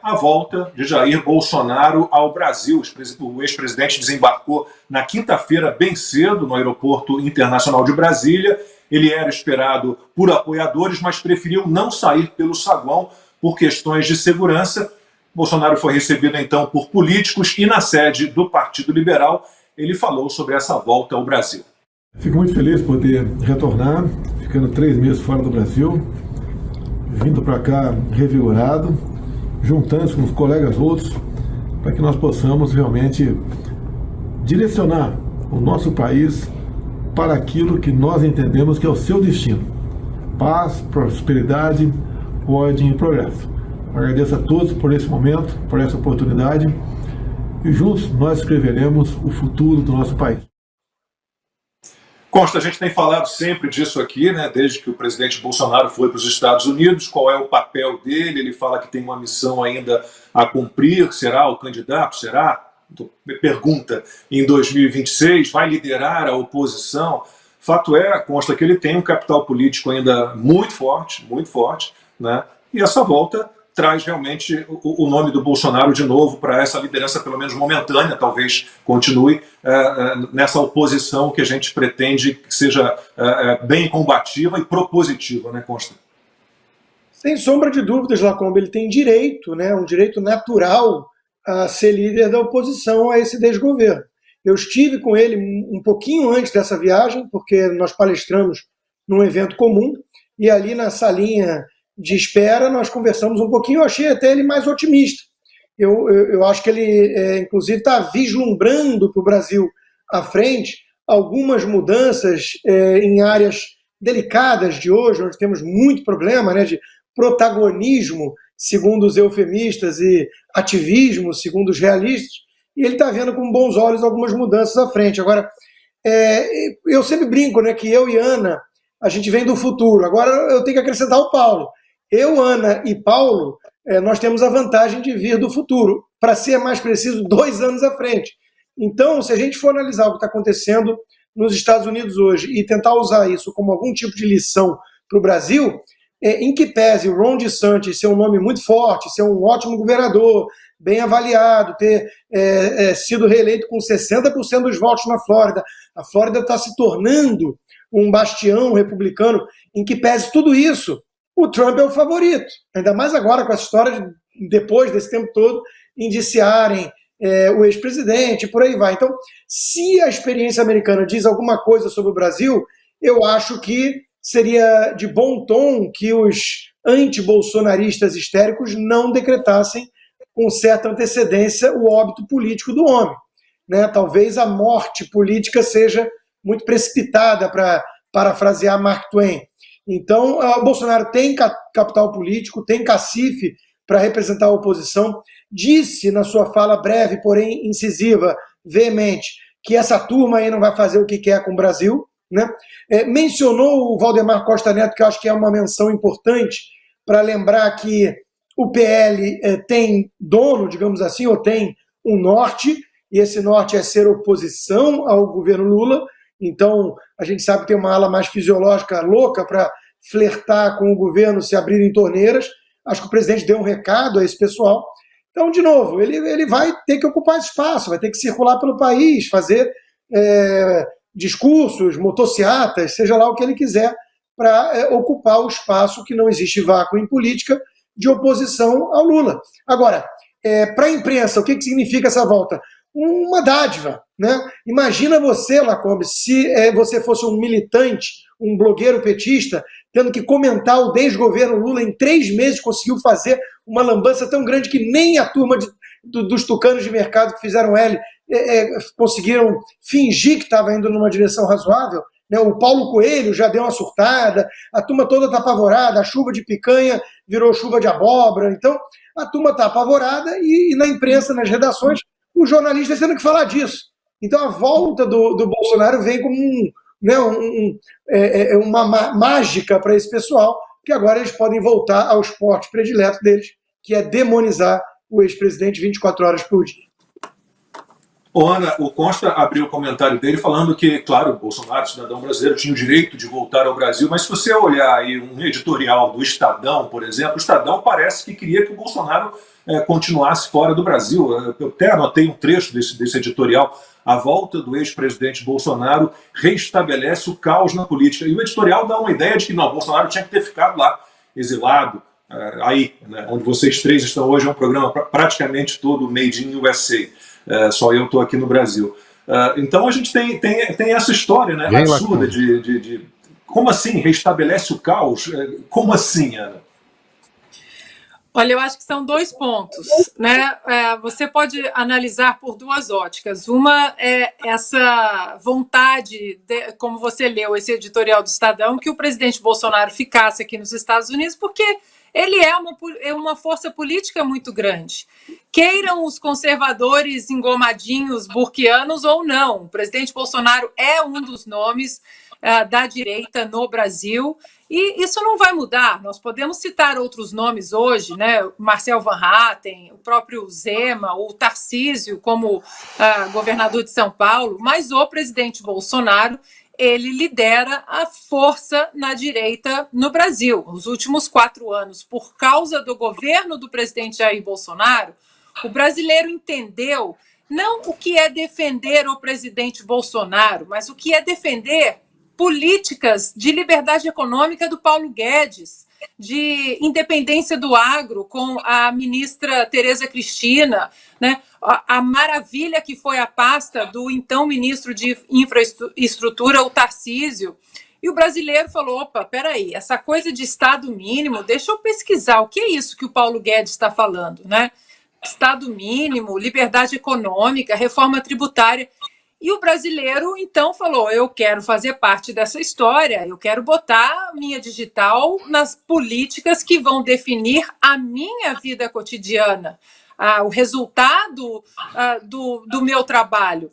a volta de Jair Bolsonaro ao Brasil. O ex-presidente desembarcou na quinta-feira, bem cedo, no Aeroporto Internacional de Brasília. Ele era esperado por apoiadores, mas preferiu não sair pelo saguão por questões de segurança. Bolsonaro foi recebido, então, por políticos e na sede do Partido Liberal ele falou sobre essa volta ao Brasil. Fico muito feliz por poder retornar, ficando 3 meses fora do Brasil, vindo para cá revigorado, juntando-se com os colegas outros, para que nós possamos realmente direcionar o nosso país para aquilo que nós entendemos que é o seu destino: paz, prosperidade, ordem e progresso. Agradeço a todos por esse momento, por essa oportunidade, e juntos nós escreveremos o futuro do nosso país. Consta, a gente tem falado sempre disso aqui, né, desde que o presidente Bolsonaro foi para os Estados Unidos, qual é o papel dele. Ele fala que tem uma missão ainda a cumprir. Será o candidato? Será? Pergunta, em 2026, vai liderar a oposição? Fato é, consta que ele tem um capital político ainda muito forte, né, e essa volta traz realmente o nome do Bolsonaro de novo para essa liderança, pelo menos momentânea, talvez continue nessa oposição que a gente pretende que seja bem combativa e propositiva, né, Consta? Sem sombra de dúvidas, Lacombe, ele tem direito, né, um direito natural a ser líder da oposição a esse desgoverno. Eu estive com ele um pouquinho antes dessa viagem, porque nós palestramos num evento comum, e ali na salinha de espera nós conversamos um pouquinho. Eu achei até ele mais otimista. Eu acho que ele, inclusive, está vislumbrando para o Brasil à frente algumas mudanças em áreas delicadas de hoje, onde temos muito problema, né, de protagonismo, segundo os eufemistas, e ativismo, segundo os realistas, e ele está vendo com bons olhos algumas mudanças à frente. Agora, eu sempre brinco, né, que eu e Ana, a gente vem do futuro. Agora eu tenho que acrescentar o Paulo. Eu, Ana e Paulo, nós temos a vantagem de vir do futuro, para ser mais preciso, 2 anos à frente. Então, se a gente for analisar o que está acontecendo nos Estados Unidos hoje e tentar usar isso como algum tipo de lição para o Brasil, em que pese o Ron DeSantis ser um nome muito forte, ser um ótimo governador, bem avaliado, ter sido reeleito com 60% dos votos na Flórida, a Flórida está se tornando um bastião republicano. Em que pese tudo isso, o Trump é o favorito, ainda mais agora com essa história de, depois desse tempo todo, indiciarem o ex-presidente, por aí vai. Então, se a experiência americana diz alguma coisa sobre o Brasil, eu acho que seria de bom tom que os anti-bolsonaristas histéricos não decretassem com certa antecedência o óbito político do homem, né? Talvez a morte política seja muito precipitada, para parafrasear Mark Twain. Então, o Bolsonaro tem capital político, tem cacife para representar a oposição. Disse na sua fala breve, porém incisiva, veemente, que essa turma aí não vai fazer o que quer com o Brasil, né? Mencionou o Valdemar Costa Neto, que eu acho que é uma menção importante, para lembrar que o PL tem dono, digamos assim, ou tem um norte, e esse norte é ser oposição ao governo Lula. Então, a gente sabe que tem uma ala mais fisiológica louca para flertar com o governo, se abrirem torneiras. Acho que o presidente deu um recado a esse pessoal. Então, de novo, ele vai ter que ocupar esse espaço, vai ter que circular pelo país, fazer discursos, motociatas, seja lá o que ele quiser, para ocupar o espaço, que não existe vácuo em política, de oposição ao Lula. Agora, para a imprensa, o que significa essa volta? Uma dádiva, né? Imagina você, Lacombe, se você fosse um militante, um blogueiro petista, tendo que comentar o desgoverno Lula. Em 3 meses conseguiu fazer uma lambança tão grande que nem a turma dos tucanos de mercado que fizeram L conseguiram fingir que estava indo numa direção razoável, né? O Paulo Coelho já deu uma surtada, a turma toda está apavorada, a chuva de picanha virou chuva de abóbora. Então, a turma está apavorada e na imprensa, nas redações, os jornalistas tendo que falar disso. Então, a volta do Bolsonaro vem como uma mágica para esse pessoal, que agora eles podem voltar ao esporte predileto deles, que é demonizar o ex-presidente 24 horas por dia. Ana, o Costa abriu o comentário dele falando que, claro, o Bolsonaro, cidadão brasileiro, tinha o direito de voltar ao Brasil, mas se você olhar aí um editorial do Estadão, por exemplo, o Estadão parece que queria que o Bolsonaro continuasse fora do Brasil. Eu até anotei um trecho desse editorial. A volta do ex-presidente Bolsonaro reestabelece o caos na política. E o editorial dá uma ideia de que não, Bolsonaro tinha que ter ficado lá, exilado, aí, né, onde vocês três estão hoje, é um programa praticamente todo made in USA. Só eu estou aqui no Brasil. Então a gente tem essa história, né, absurda de como assim restabelece o caos? Como assim, Ana? Olha, eu acho que são 2 pontos, né? Você pode analisar por 2 óticas. Uma é essa vontade, como você leu esse editorial do Estadão, que o presidente Bolsonaro ficasse aqui nos Estados Unidos, porque ele é uma força política muito grande. Queiram os conservadores engomadinhos burquianos ou não, o presidente Bolsonaro é um dos nomes da direita no Brasil, e isso não vai mudar. Nós podemos citar outros nomes hoje, né? Marcel Van Hatten, o próprio Zema, o Tarcísio como governador de São Paulo, mas o presidente Bolsonaro, ele lidera a força na direita no Brasil. Nos últimos 4 anos, por causa do governo do presidente Jair Bolsonaro, o brasileiro entendeu não o que é defender o presidente Bolsonaro, mas o que é defender políticas de liberdade econômica do Paulo Guedes, de independência do agro com a ministra Tereza Cristina, né? A maravilha que foi a pasta do então ministro de Infraestrutura, o Tarcísio. E o brasileiro falou, opa, peraí, essa coisa de Estado mínimo, deixa eu pesquisar, o que é isso que o Paulo Guedes está falando, né? Estado mínimo, liberdade econômica, reforma tributária. E o brasileiro, então, falou, eu quero fazer parte dessa história, eu quero botar minha digital nas políticas que vão definir a minha vida cotidiana, o resultado do meu trabalho.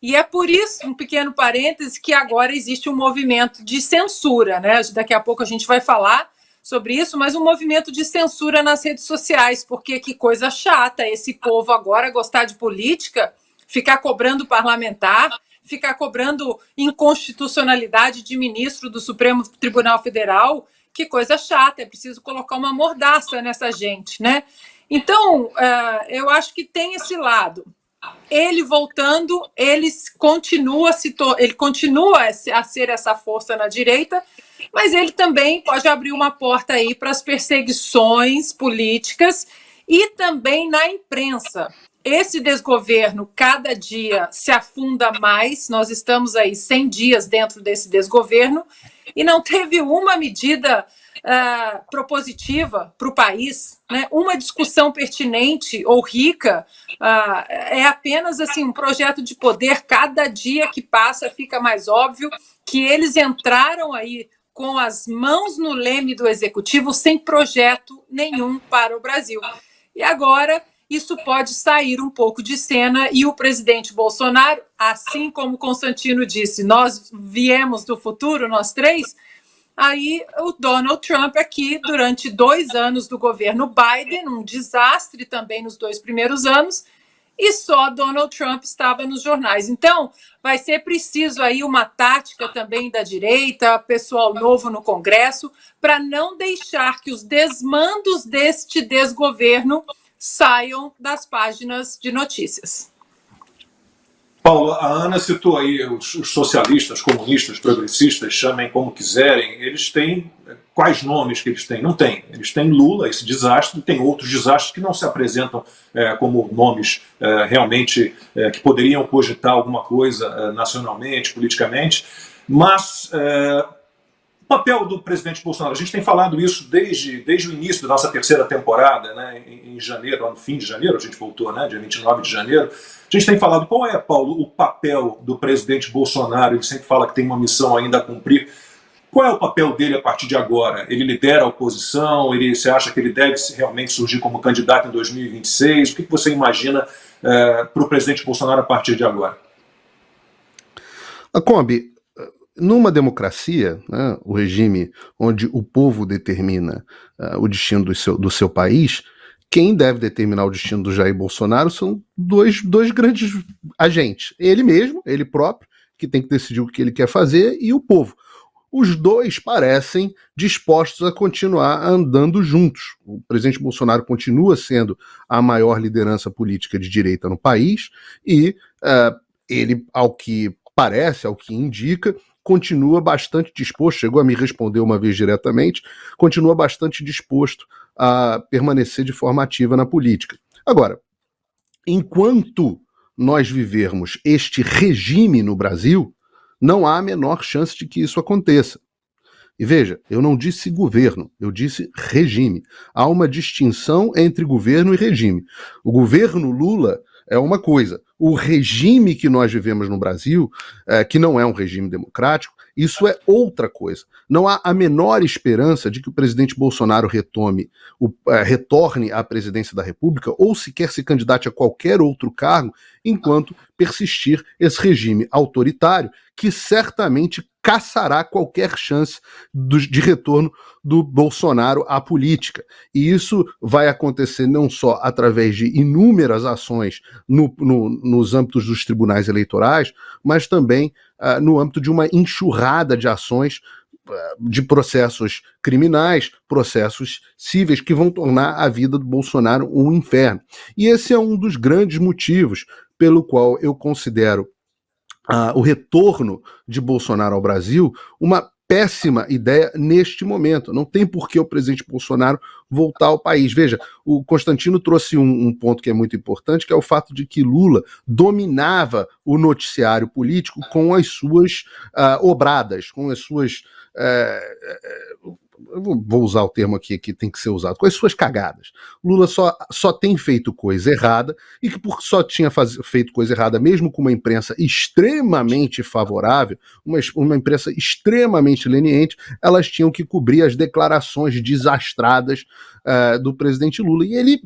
E é por isso, um pequeno parêntese, que agora existe um movimento de censura, né? Daqui a pouco a gente vai falar sobre isso, mas um movimento de censura nas redes sociais, porque que coisa chata esse povo agora gostar de política, ficar cobrando parlamentar, ficar cobrando inconstitucionalidade de ministro do Supremo Tribunal Federal, que coisa chata, é preciso colocar uma mordaça nessa gente, né? Então, eu acho que tem esse lado. Ele voltando, ele continua a ser essa força na direita, mas ele também pode abrir uma porta aí para as perseguições políticas e também na imprensa. Esse desgoverno, cada dia, se afunda mais. Nós estamos aí 100 dias dentro desse desgoverno e não teve uma medida propositiva para o país, né? Uma discussão pertinente ou rica. É apenas assim, um projeto de poder. Cada dia que passa fica mais óbvio que eles entraram aí com as mãos no leme do executivo sem projeto nenhum para o Brasil. E agora isso pode sair um pouco de cena e o presidente Bolsonaro, assim como Constantino disse, nós viemos do futuro, nós três, aí o Donald Trump aqui durante 2 anos do governo Biden, um desastre também nos 2 primeiros anos, e só Donald Trump estava nos jornais. Então, vai ser preciso aí uma tática também da direita, pessoal novo no Congresso, para não deixar que os desmandos deste desgoverno saiam das páginas de notícias. Paulo, a Ana citou aí os socialistas, comunistas, progressistas, chamem como quiserem, eles têm, quais nomes que eles têm? Não tem. Eles têm Lula, esse desastre, e tem outros desastres que não se apresentam como nomes realmente que poderiam cogitar alguma coisa nacionalmente, politicamente, mas o papel do presidente Bolsonaro, a gente tem falado isso desde o início da nossa 3ª temporada, né, em janeiro, no fim de janeiro, a gente voltou, né, dia 29 de janeiro, a gente tem falado qual é, Paulo, o papel do presidente Bolsonaro. Ele sempre fala que tem uma missão ainda a cumprir. Qual é o papel dele a partir de agora? Ele lidera a oposição? Você acha que ele deve realmente surgir como candidato em 2026? O que você imagina para o presidente Bolsonaro a partir de agora? Combi, numa democracia, né, o regime onde o povo determina o destino do seu país, quem deve determinar o destino do Jair Bolsonaro são dois grandes agentes. Ele mesmo, ele próprio, que tem que decidir o que ele quer fazer, e o povo. Os dois parecem dispostos a continuar andando juntos. O presidente Bolsonaro continua sendo a maior liderança política de direita no país e ele, ao que parece, ao que indica, continua bastante disposto, chegou a me responder uma vez diretamente, continua bastante disposto a permanecer de forma ativa na política. Agora, enquanto nós vivermos este regime no Brasil, não há a menor chance de que isso aconteça. E veja, eu não disse governo, eu disse regime. Há uma distinção entre governo e regime. O governo Lula é uma coisa. O regime que nós vivemos no Brasil, que não é um regime democrático, isso é outra coisa. Não há a menor esperança de que o presidente Bolsonaro retorne à presidência da República ou sequer se candidate a qualquer outro cargo enquanto persistir esse regime autoritário que certamente caçará qualquer chance de retorno do Bolsonaro à política. E isso vai acontecer não só através de inúmeras ações nos âmbitos dos tribunais eleitorais, mas também no âmbito de uma enxurrada de ações de processos criminais, processos cíveis que vão tornar a vida do Bolsonaro um inferno. E esse é um dos grandes motivos pelo qual eu considero o retorno de Bolsonaro ao Brasil uma péssima ideia neste momento. Não tem por que o presidente Bolsonaro voltar ao país. Veja, o Constantino trouxe um ponto que é muito importante, que é o fato de que Lula dominava o noticiário político com as suas obradas, com as suas... eu vou usar o termo aqui que tem que ser usado, com as suas cagadas. Lula só tem feito coisa errada, e que por só tinha feito coisa errada, mesmo com uma imprensa extremamente favorável, uma imprensa extremamente leniente, elas tinham que cobrir as declarações desastradas do presidente Lula. E ele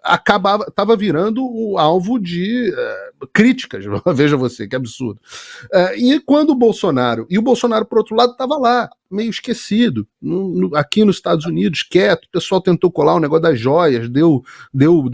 estava virando o alvo de críticas, veja você, que absurdo. E quando o Bolsonaro, por outro lado, estava lá, meio esquecido, aqui nos Estados Unidos, quieto, o pessoal tentou colar o negócio das joias, deu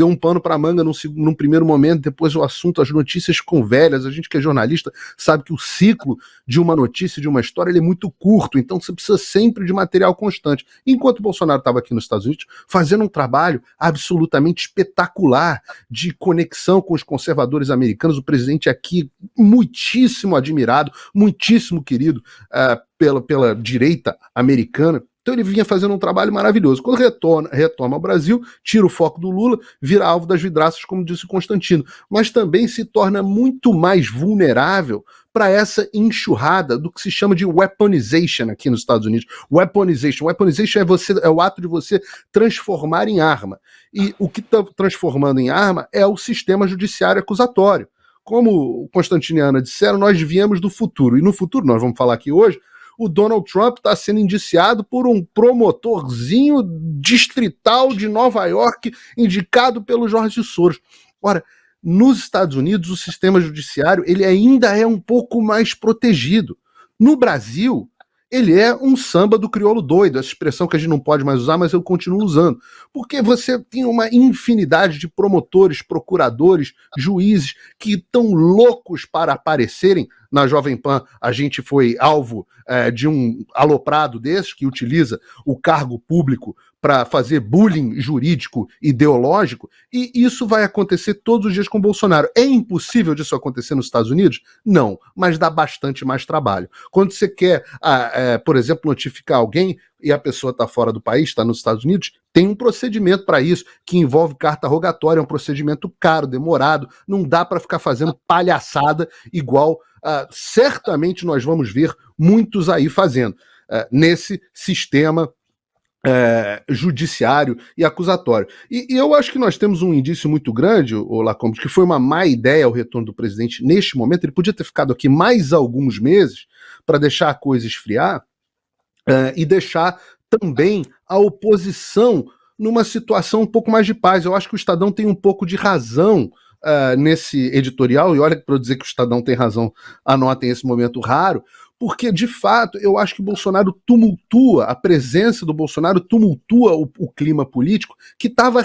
um pano para a manga num primeiro momento, depois o assunto, as notícias ficam velhas, a gente que é jornalista sabe que o ciclo de uma notícia, de uma história, ele é muito curto, então você precisa sempre de material constante. Enquanto o Bolsonaro estava aqui nos Estados Unidos, fazendo um trabalho absolutamente espetacular de conexão com os conservadores americanos, o presidente aqui muitíssimo admirado, muitíssimo querido pela direita americana. Então ele vinha fazendo um trabalho maravilhoso. Quando retoma ao Brasil, tira o foco do Lula, vira alvo das vidraças, como disse o Constantino, mas também se torna muito mais vulnerável para essa enxurrada do que se chama de weaponization aqui nos Estados Unidos. Weaponization é o ato de você transformar em arma. E o que está transformando em arma é o sistema judiciário acusatório. Como o Constantino e a Ana disseram, nós viemos do futuro. E no futuro, nós vamos falar aqui hoje, o Donald Trump está sendo indiciado por um promotorzinho distrital de Nova York, indicado pelo Jorge Soros. Ora, nos Estados Unidos, o sistema judiciário ele ainda é um pouco mais protegido. No Brasil, ele é um samba do crioulo doido, essa expressão que a gente não pode mais usar, mas eu continuo usando. Porque você tem uma infinidade de promotores, procuradores, juízes que estão loucos para aparecerem. Na Jovem Pan, a gente foi alvo de um aloprado desses que utiliza o cargo público para fazer bullying jurídico ideológico, e isso vai acontecer todos os dias com o Bolsonaro. É impossível disso acontecer nos Estados Unidos? Não, mas dá bastante mais trabalho. Quando você quer, por exemplo, notificar alguém e a pessoa está fora do país, está nos Estados Unidos, tem um procedimento para isso, que envolve carta rogatória, é um procedimento caro, demorado, não dá para ficar fazendo palhaçada igual certamente nós vamos ver muitos aí fazendo, nesse sistema judiciário e acusatório. E eu acho que nós temos um indício muito grande, Lacombe, que foi uma má ideia o retorno do presidente neste momento. Ele podia ter ficado aqui mais alguns meses para deixar a coisa esfriar e deixar também a oposição numa situação um pouco mais de paz. Eu acho que o Estadão tem um pouco de razão nesse editorial, e olha, para eu dizer que o Estadão tem razão, anotem esse momento raro, porque, de fato, eu acho que o Bolsonaro tumultua, a presença do Bolsonaro tumultua o clima político que estava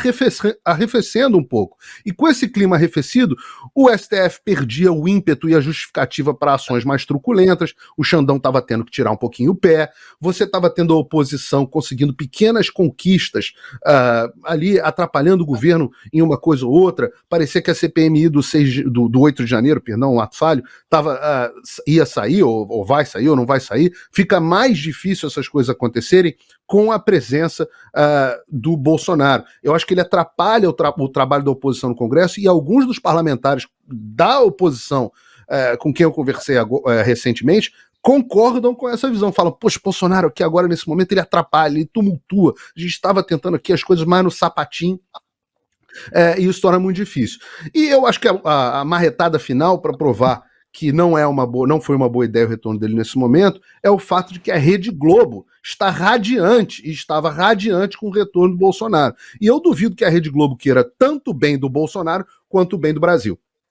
arrefecendo um pouco. E com esse clima arrefecido, o STF perdia o ímpeto e a justificativa para ações mais truculentas, o Xandão estava tendo que tirar um pouquinho o pé, você estava tendo a oposição conseguindo pequenas conquistas ali, atrapalhando o governo em uma coisa ou outra. Parecia que a CPMI do 8 de janeiro, perdão, um ato falho, ia sair, ou vai sair, ou não vai sair. Fica mais difícil essas coisas acontecerem com a presença do Bolsonaro. Eu acho que ele atrapalha o trabalho da oposição no Congresso, e alguns dos parlamentares da oposição com quem eu conversei recentemente concordam com essa visão. Falam, poxa, Bolsonaro aqui agora nesse momento ele atrapalha, ele tumultua. A gente estava tentando aqui as coisas mais no sapatinho. E isso torna muito difícil. E eu acho que a marretada final para provar que não foi uma boa ideia o retorno dele nesse momento, é o fato de que a Rede Globo está radiante, e estava radiante com o retorno do Bolsonaro. E eu duvido que a Rede Globo queira tanto bem do Bolsonaro quanto o bem do Brasil.